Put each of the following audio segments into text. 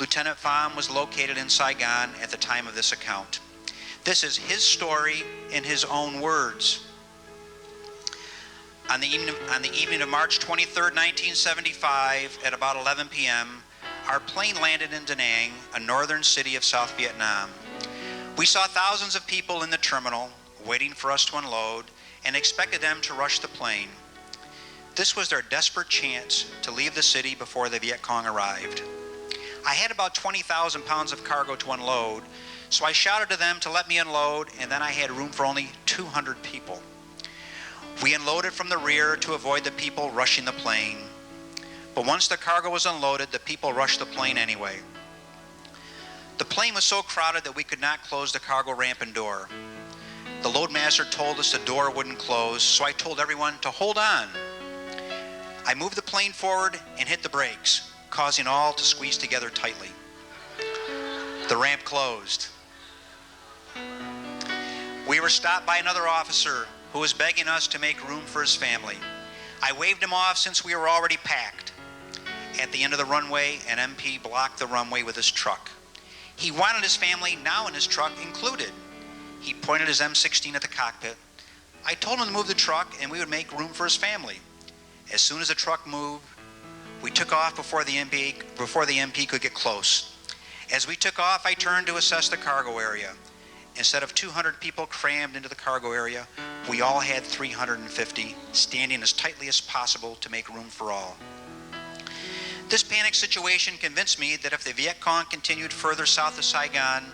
Lieutenant Pham was located in Saigon at the time of this account. This is his story in his own words. On the evening of March 23rd, 1975, at about 11 p.m., our plane landed in Da Nang, a northern city of South Vietnam. We saw thousands of people in the terminal waiting for us to unload and expected them to rush the plane. This was their desperate chance to leave the city before the Viet Cong arrived. I had about 20,000 pounds of cargo to unload, so I shouted to them to let me unload, and then I had room for only 200 people. We unloaded from the rear to avoid the people rushing the plane. But once the cargo was unloaded, the people rushed the plane anyway. The plane was so crowded that we could not close the cargo ramp and door. The loadmaster told us the door wouldn't close, so I told everyone to hold on. I moved the plane forward and hit the brakes, causing all to squeeze together tightly. The ramp closed. We were stopped by another officer who was begging us to make room for his family. I waved him off since we were already packed. At the end of the runway, an MP blocked the runway with his truck. He wanted his family, now in his truck, included. He pointed his M16 at the cockpit. I told him to move the truck and we would make room for his family. As soon as the truck moved, we took off before the MP could get close. As we took off, I turned to assess the cargo area. Instead of 200 people crammed into the cargo area, we all had 350, standing as tightly as possible to make room for all. This panic situation convinced me that if the Viet Cong continued further south of Saigon,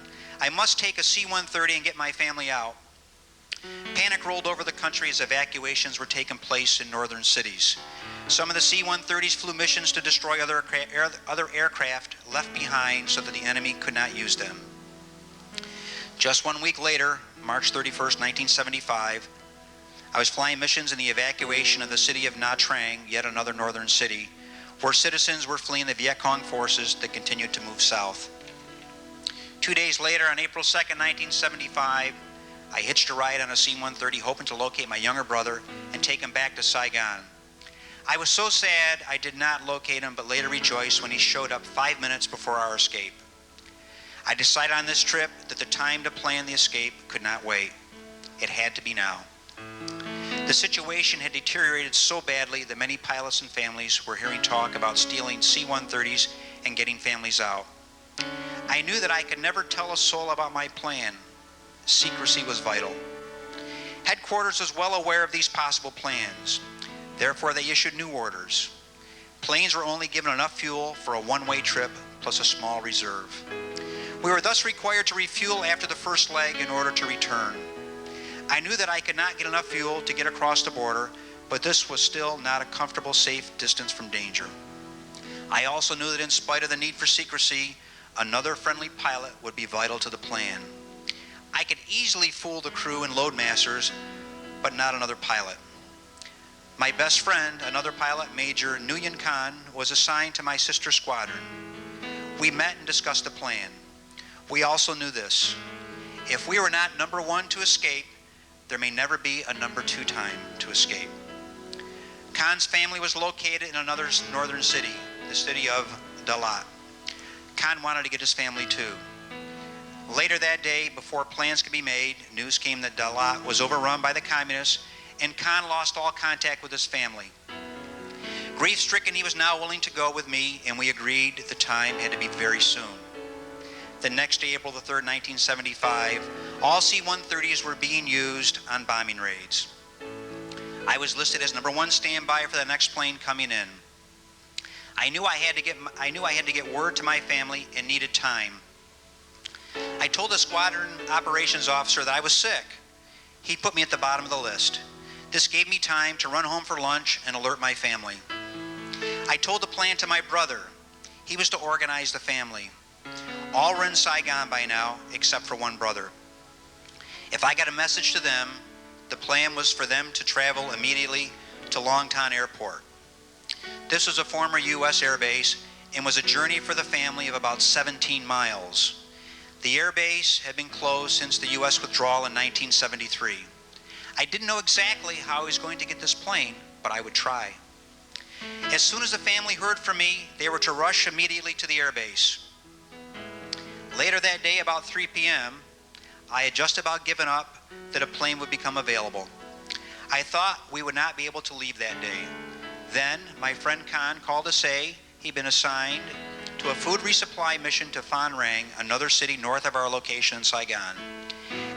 I must take a C-130 and get my family out. Panic rolled over the country as evacuations were taking place in northern cities. Some of the C-130s flew missions to destroy other aircraft left behind so that the enemy could not use them. Just 1 week later, March 31st, 1975, I was flying missions in the evacuation of the city of Nha Trang, yet another northern city, where citizens were fleeing the Viet Cong forces that continued to move south. 2 days later, on April 2nd, 1975, I hitched a ride on a C-130 hoping to locate my younger brother and take him back to Saigon. I was so sad I did not locate him, but later rejoiced when he showed up 5 minutes before our escape. I decided on this trip that the time to plan the escape could not wait. It had to be now. The situation had deteriorated so badly that many pilots and families were hearing talk about stealing C-130s and getting families out. I knew that I could never tell a soul about my plan. Secrecy was vital. Headquarters was well aware of these possible plans. Therefore, they issued new orders. Planes were only given enough fuel for a one-way trip plus a small reserve. We were thus required to refuel after the first leg in order to return. I knew that I could not get enough fuel to get across the border, but this was still not a comfortable, safe distance from danger. I also knew that in spite of the need for secrecy, another friendly pilot would be vital to the plan. I could easily fool the crew and loadmasters, but not another pilot. My best friend, another pilot, Major Nguyen Khan, was assigned to my sister squadron. We met and discussed the plan. We also knew this: if we were not number one to escape, there may never be a number two time to escape. Khan's family was located in another northern city, the city of Dalat. Khan wanted to get his family too. Later that day, before plans could be made, news came that Dalat was overrun by the communists, and Khan lost all contact with his family. Grief-stricken, he was now willing to go with me, and we agreed the time had to be very soon. The next day, April the 3rd, 1975, all C-130s were being used on bombing raids. I was listed as number one standby for the next plane coming in. I knew I had to get word to my family and needed time. I told the squadron operations officer that I was sick. He put me at the bottom of the list. This gave me time to run home for lunch and alert my family. I told the plan to my brother. He was to organize the family. All were in Saigon by now, except for one brother. If I got a message to them, the plan was for them to travel immediately to Long Tan Airport. This was a former U.S. air base and was a journey for the family of about 17 miles. The air base had been closed since the U.S. withdrawal in 1973. I didn't know exactly how I was going to get this plane, but I would try. As soon as the family heard from me, they were to rush immediately to the air base. Later that day, about 3 p.m., I had just about given up that a plane would become available. I thought we would not be able to leave that day. Then my friend Khan called to say he'd been assigned to a food resupply mission to Phan Rang, another city north of our location in Saigon.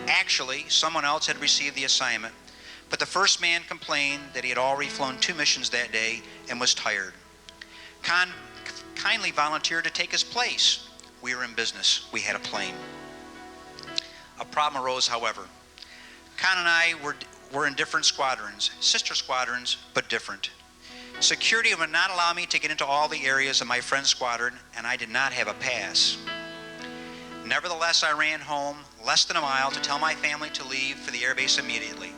Actually, someone else had received the assignment, but the first man complained that he had already flown 2 missions that day and was tired. Khan kindly volunteered to take his place. We were in business. We had a plane. A problem arose, however. Khan and I were in different squadrons, sister squadrons, but different. Security would not allow me to get into all the areas of my friend's squadron, and I did not have a pass. Nevertheless, I ran home less than a mile to tell my family to leave for the airbase immediately.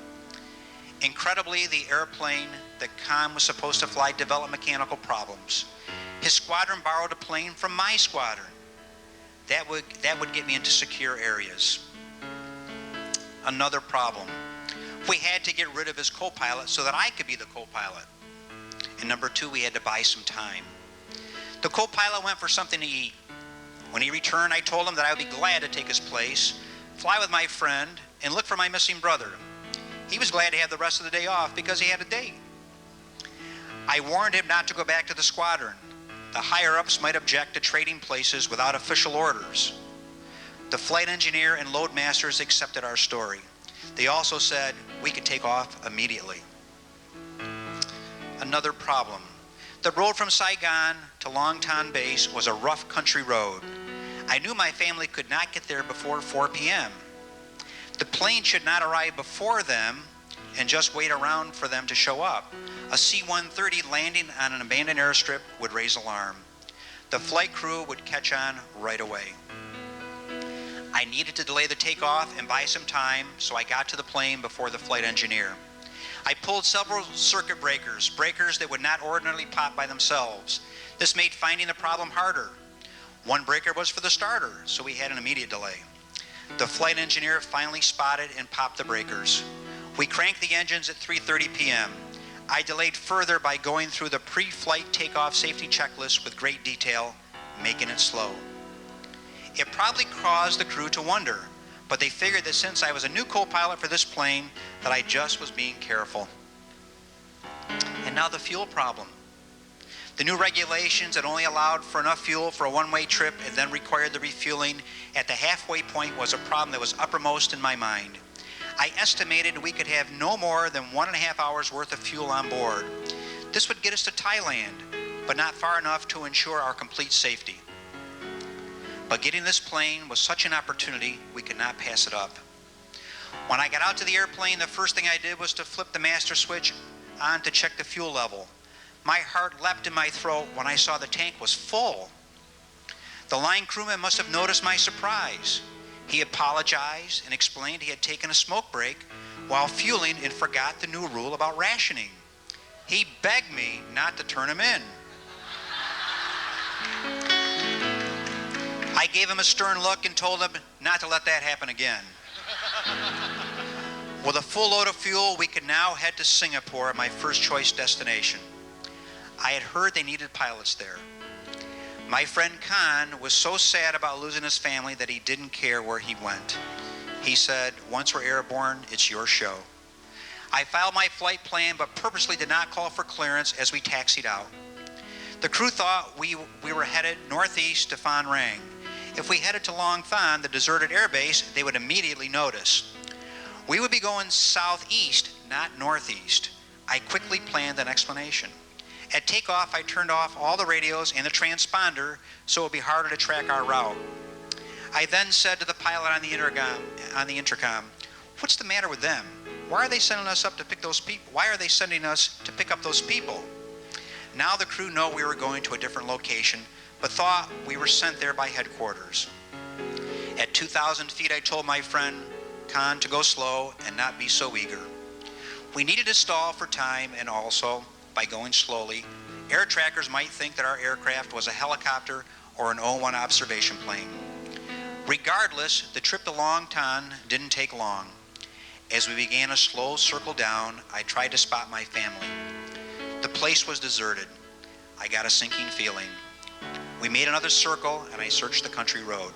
Incredibly, the airplane that Khan was supposed to fly developed mechanical problems. His squadron borrowed a plane from my squadron. That would get me into secure areas. Another problem. We had to get rid of his co-pilot so that I could be the co-pilot. And number 2, we had to buy some time. The co-pilot went for something to eat. When he returned, I told him that I would be glad to take his place, fly with my friend, and look for my missing brother. He was glad to have the rest of the day off because he had a date. I warned him not to go back to the squadron. The higher-ups might object to trading places without official orders. The flight engineer and loadmasters accepted our story. They also said we could take off immediately. Another problem. The road from Saigon to Long Tan Base was a rough country road. I knew my family could not get there before 4 p.m. The plane should not arrive before them and just wait around for them to show up. A C-130 landing on an abandoned airstrip would raise alarm. The flight crew would catch on right away. I needed to delay the takeoff and buy some time, so I got to the plane before the flight engineer. I pulled several circuit breakers that would not ordinarily pop by themselves. This made finding the problem harder. One breaker was for the starter, so we had an immediate delay. The flight engineer finally spotted and popped the breakers. We cranked the engines at 3:30 p.m. I delayed further by going through the pre-flight takeoff safety checklist with great detail, making it slow. It probably caused the crew to wonder, but they figured that since I was a new co-pilot for this plane, that I just was being careful. And now the fuel problem. The new regulations that only allowed for enough fuel for a one-way trip and then required the refueling at the halfway point was a problem that was uppermost in my mind. I estimated we could have no more than 1.5 hours worth of fuel on board. This would get us to Thailand, but not far enough to ensure our complete safety. But getting this plane was such an opportunity, we could not pass it up. When I got out to the airplane, the first thing I did was to flip the master switch on to check the fuel level. My heart leapt in my throat when I saw the tank was full. The line crewman must have noticed my surprise. He apologized and explained he had taken a smoke break while fueling and forgot the new rule about rationing. He begged me not to turn him in. I gave him a stern look and told him not to let that happen again. With a full load of fuel, we could now head to Singapore, my first choice destination. I had heard they needed pilots there. My friend Khan was so sad about losing his family that he didn't care where he went. He said, "Once we're airborne, it's your show." I filed my flight plan, but purposely did not call for clearance as we taxied out. The crew thought we were headed northeast to Phan Rang. If we headed to Long Phan, the deserted airbase, they would immediately notice. We would be going southeast, not northeast. I quickly planned an explanation. At takeoff, I turned off all the radios and the transponder so it would be harder to track our route. I then said to the pilot on the intercom, "What's the matter with them? Why are they sending us up to pick those people? Why are they sending us to pick up those people?" Now the crew know we were going to a different location, but thought we were sent there by headquarters. At 2,000 feet, I told my friend Khan to go slow and not be so eager. We needed to stall for time, and also, by going slowly, air trackers might think that our aircraft was a helicopter or an O-1 observation plane. Regardless, the trip to Long Tan didn't take long. As we began a slow circle down, I tried to spot my family. The place was deserted. I got a sinking feeling. We made another circle, and I searched the country road.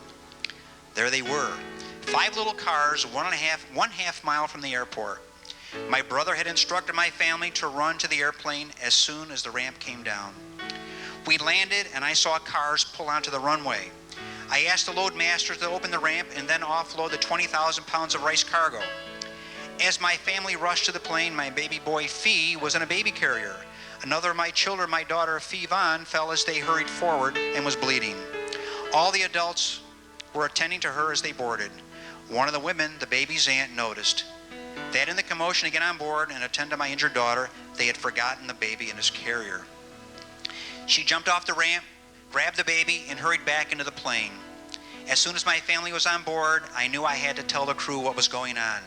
There they were, 5 little cars, one half mile from the airport. My brother had instructed my family to run to the airplane as soon as the ramp came down. We landed and I saw cars pull onto the runway. I asked the load master to open the ramp and then offload the 20,000 pounds of rice cargo. As my family rushed to the plane, my baby boy Fee was in a baby carrier. Another of my children, my daughter Fee Vaughn, fell as they hurried forward and was bleeding. All the adults were attending to her as they boarded. One of the women, the baby's aunt, noticed that in the commotion to get on board and attend to my injured daughter, they had forgotten the baby in his carrier. She jumped off the ramp, grabbed the baby, and hurried back into the plane. As soon as my family was on board, I knew I had to tell the crew what was going on.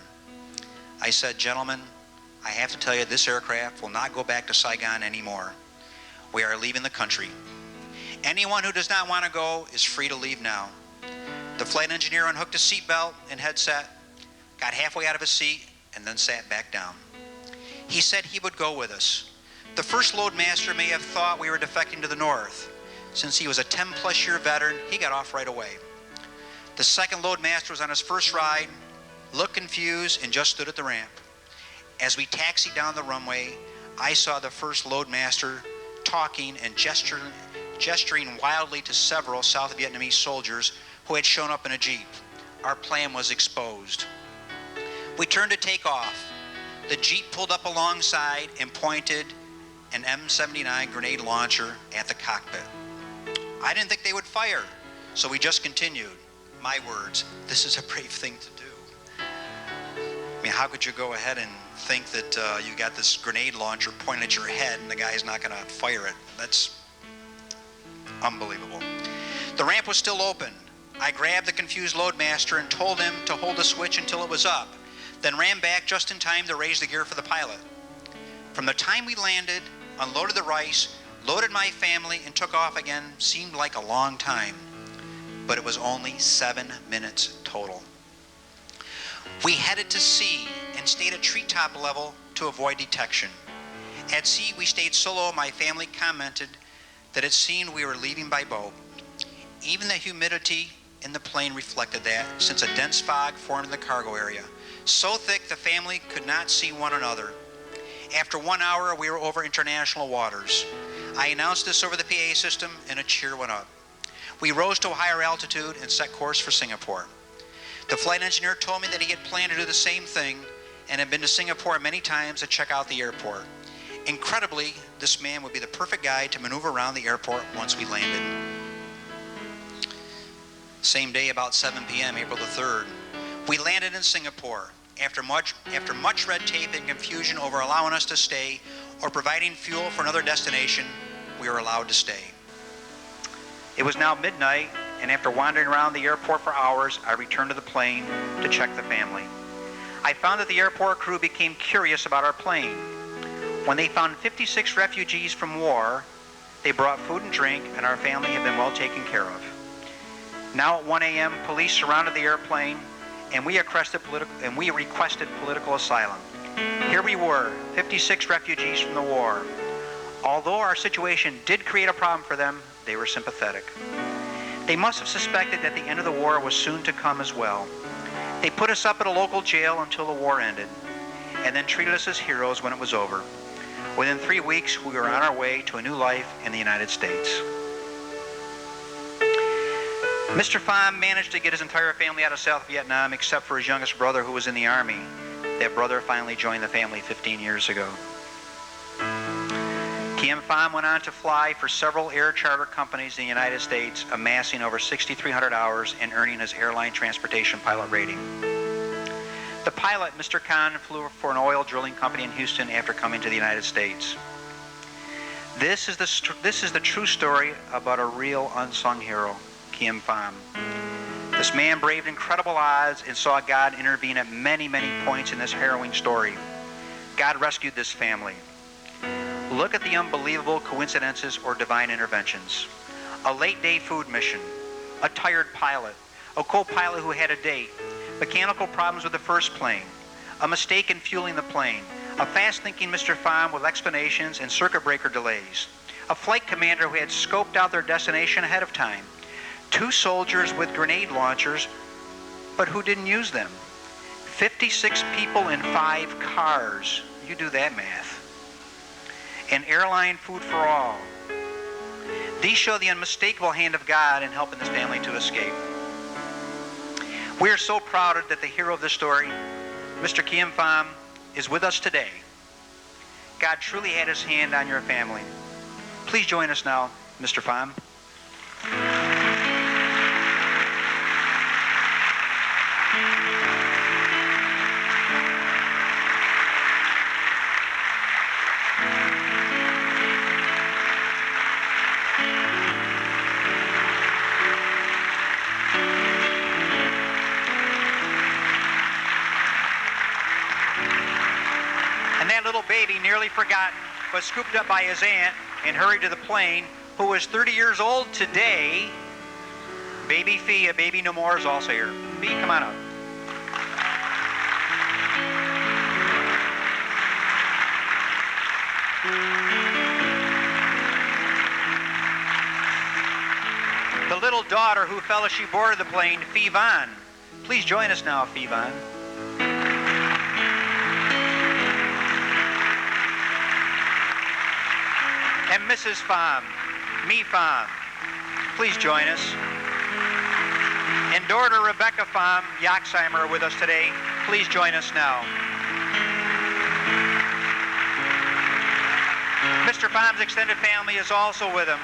I said, "Gentlemen, I have to tell you this aircraft will not go back to Saigon anymore. We are leaving the country. Anyone who does not want to go is free to leave now." The flight engineer unhooked his seatbelt and headset, got halfway out of his seat, and then sat back down. He said he would go with us. The first load master may have thought we were defecting to the north. Since he was a 10-plus year veteran, he got off right away. The second load master was on his first ride, looked confused, and just stood at the ramp. As we taxied down the runway, I saw the first load master talking and gesturing wildly to several South Vietnamese soldiers who had shown up in a Jeep. Our plan was exposed. We turned to take off. The Jeep pulled up alongside and pointed an M79 grenade launcher at the cockpit. I didn't think they would fire, so we just continued. My words, this is a brave thing to do. I mean, how could you go ahead and think that you got this grenade launcher pointed at your head and the guy's not going to fire it? That's unbelievable. The ramp was still open. I grabbed the confused loadmaster and told him to hold the switch until it was up, then ran back just in time to raise the gear for the pilot. From the time we landed, unloaded the rice, loaded my family, and took off again seemed like a long time, but it was only 7 minutes total. We headed to sea and stayed at treetop level to avoid detection. At sea, we stayed so low, my family commented that it seemed we were leaving by boat. Even the humidity in the plane reflected that, since a dense fog formed in the cargo area. So thick the family could not see one another. After 1 hour, we were over international waters. I announced this over the PA system, and a cheer went up. We rose to a higher altitude and set course for Singapore. The flight engineer told me that he had planned to do the same thing and had been to Singapore many times to check out the airport. Incredibly, this man would be the perfect guy to maneuver around the airport once we landed. Same day, about 7 p.m., April the 3rd, we landed in Singapore. After much red tape and confusion over allowing us to stay or providing fuel for another destination, we were allowed to stay. It was now midnight, and after wandering around the airport for hours, I returned to the plane to check the family. I found that the airport crew became curious about our plane. When they found 56 refugees from war, they brought food and drink, and our family had been well taken care of. Now at 1 a.m., police surrounded the airplane, and we requested political asylum. Here we were, 56 refugees from the war. Although our situation did create a problem for them, they were sympathetic. They must have suspected that the end of the war was soon to come as well. They put us up at a local jail until the war ended, and then treated us as heroes when it was over. Within 3 weeks, we were on our way to a new life in the United States. Mr. Pham managed to get his entire family out of South Vietnam except for his youngest brother, who was in the Army. That brother finally joined the family 15 years ago. Kiem Pham went on to fly for several air charter companies in the United States, amassing over 6,300 hours and earning his airline transportation pilot rating. The pilot, Mr. Khan, flew for an oil drilling company in Houston after coming to the United States. This is the true story about a real unsung hero, Kiem Pham. This man braved incredible odds and saw God intervene at many, many points in this harrowing story. God rescued this family. Look at the unbelievable coincidences or divine interventions. A late-day food mission, a tired pilot, a co-pilot who had a date, mechanical problems with the first plane, a mistake in fueling the plane, a fast-thinking Mr. Pham with explanations and circuit breaker delays, a flight commander who had scoped out their destination ahead of time, 2 soldiers with grenade launchers But who didn't use them? 56 people in 5 cars. You do that math. And airline food for all. These show the unmistakable hand of God in helping this family to escape. We are so proud that the hero of this story, Mr. Kim Pham, is with us today. God truly had his hand on your family. Please join us now, Mr. Pham. Little baby, nearly forgotten, was scooped up by his aunt and hurried to the plane, who was 30 years old today. Baby Fee, a baby no more, is also here. Fee, come on up. The little daughter who fell as she boarded the plane, Fee Von. Please join us now, Fee Von. And Mrs. Pham, Me Pham, please join us. And daughter Rebecca Pham, Yaxheimer, are with us today. Please join us now. Mr. Pham's extended family is also with him.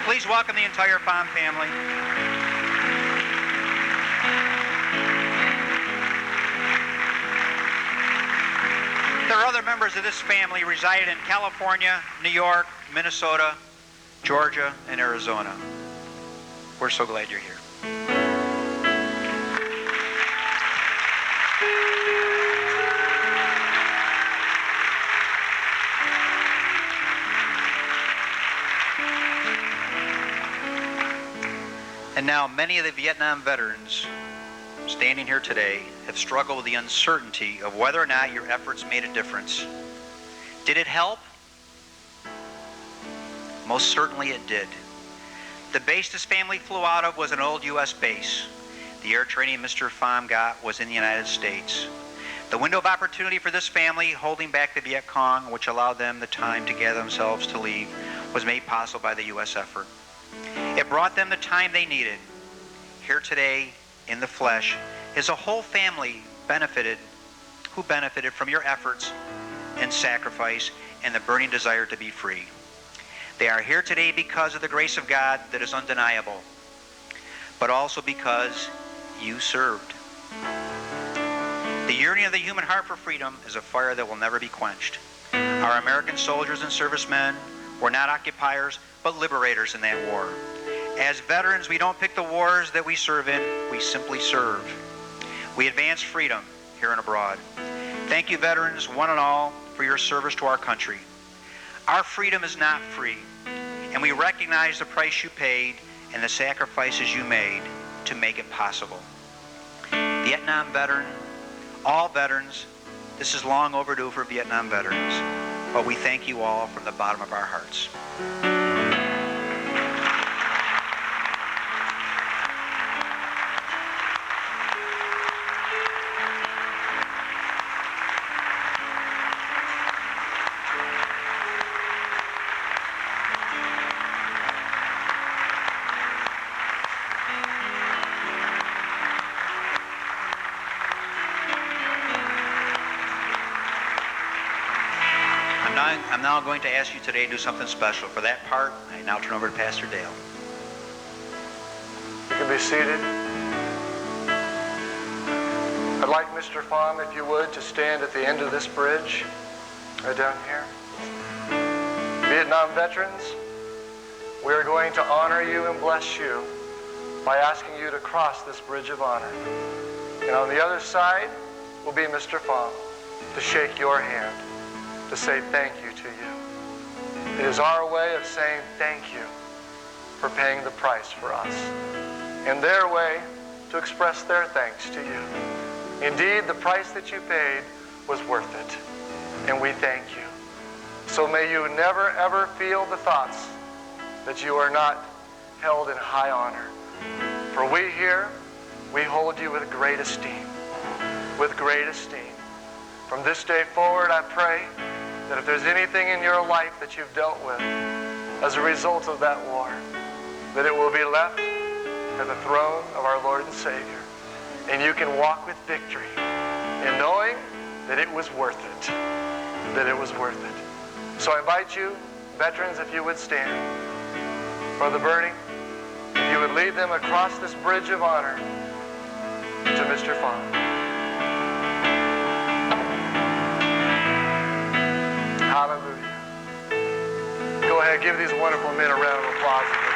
Please welcome the entire Pham family. There are other members of this family resided in California, New York, Minnesota, Georgia, and Arizona. We're so glad you're here. And now many of the Vietnam veterans standing here today have struggled with the uncertainty of whether or not your efforts made a difference. Did it help? Most certainly it did. The base this family flew out of was an old U.S. base. The air training Mr. Pham got was in the United States. The window of opportunity for this family, holding back the Viet Cong, which allowed them the time to gather themselves to leave, was made possible by the U.S. effort. It brought them the time they needed. Here today, in the flesh, is a whole family who benefited from your efforts and sacrifice and the burning desire to be free. They are here today because of the grace of God that is undeniable, but also because you served. The yearning of the human heart for freedom is a fire that will never be quenched. Our American soldiers and servicemen were not occupiers, but liberators in that war. As veterans, we don't pick the wars that we serve in, we simply serve. We advance freedom here and abroad. Thank you, veterans, one and all, for your service to our country. Our freedom is not free, and we recognize the price you paid and the sacrifices you made to make it possible. Vietnam veteran, all veterans, this is long overdue for Vietnam veterans, but we thank you all from the bottom of our hearts. I'm now going to ask you today to do something special. For that part, I now turn over to Pastor Dale. You can be seated. I'd like Mr. Pham, if you would, to stand at the end of this bridge, right down here. Vietnam veterans, we are going to honor you and bless you by asking you to cross this bridge of honor. And on the other side will be Mr. Pham to shake your hand, to say thank you to you. It is our way of saying thank you for paying the price for us, and their way to express their thanks to you. Indeed, the price that you paid was worth it, and we thank you. So may you never ever feel the thoughts that you are not held in high honor. For we here we hold you with great esteem. With great esteem. From this day forward, I pray that if there's anything in your life that you've dealt with as a result of that war, that it will be left at the throne of our Lord and Savior. And you can walk with victory in knowing that it was worth it. That it was worth it. So I invite you, veterans, if you would stand for the burning, if you would lead them across this bridge of honor to Mr. Fawn. Hallelujah. Go ahead, give these wonderful men a round of applause.